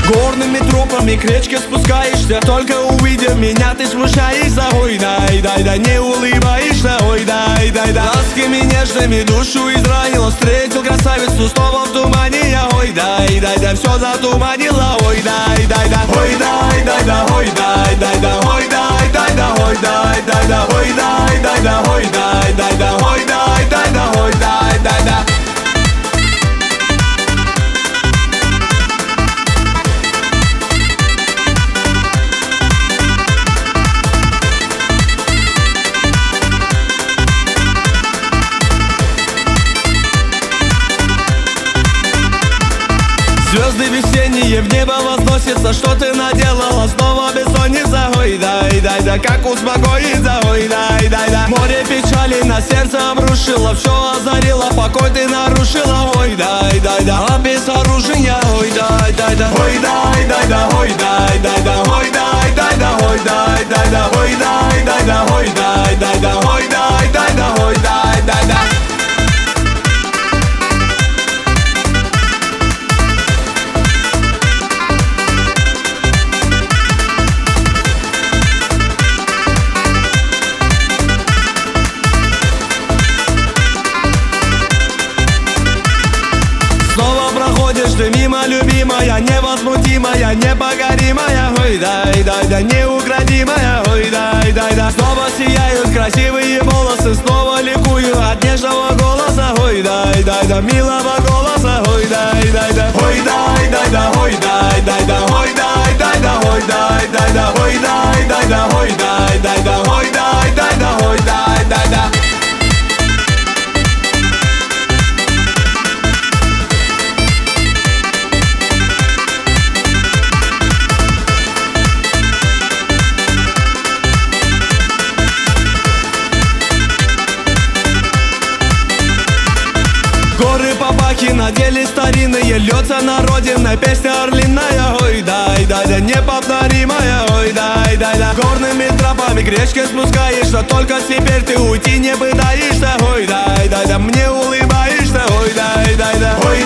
Горными тропами к речке спускаешься, только увидев меня ты смущаешься. Ой, дай, дай, да, не улыбаешься. Ой, дай, дай, да, ласками нежными душу изранила. Встретил красавицу снова в тумане я. Ой, дай, дай, да, все затуманила. Ой, дай, дай, да, ой, дай, дай, да, ой, дай, дай, да, ой, дай, дай, да, ой, дай, дай, да, ой, дай, дай, да, ой, дай, дай, да, ой, дай, дай, да, ой, дай, дай, да. Звезды весенние в небо возносятся. Что ты наделала? Снова бессонница. Ой, дай, дай, да, как успокоиться? Ой, дай, дай, да. Море печали на сердце обрушило, все озарило, покой ты нарушила. Ой, дай, дай, да, а без оружия. Ой, дай, дай, да, ой, дай, дай, да, ой, дай, дай, да, ой, дай, дай, да, ой, дай, дай, да, ой, дай, дай, да, ой, дай, дай, да, ой, дай, дай, да, ой, дай, дай, да. Ты мимо, любимая, невозмутимая, непокоримая. Ой, дай, дай, да, неукротимая. Ой, дай, дай, да. Снова сияют красивые волосы, снова ликую от нежного голоса. Ой, дай, дай, да, милого голоса. Ой, дай, дай, да, ой, дай, дай, да, ой, дай, дай, да, ой, дай, дай, да, ой, дай, дай, да, ой, дай, дай, да, ой, дай, дай, да, ой, дай, дай, да, ой, дай, дай, да. Горы Побаки надели старинные, льется на родиной песня орлиная. Ой, дай, дай, да, неповторимая. Ой, дай, дай, да, горными тропами к речке спускаешься, только теперь ты уйти не пытаешься. Ой, дай, дай, да, мне улыбаешься. Ой, дай, дай, да, ой,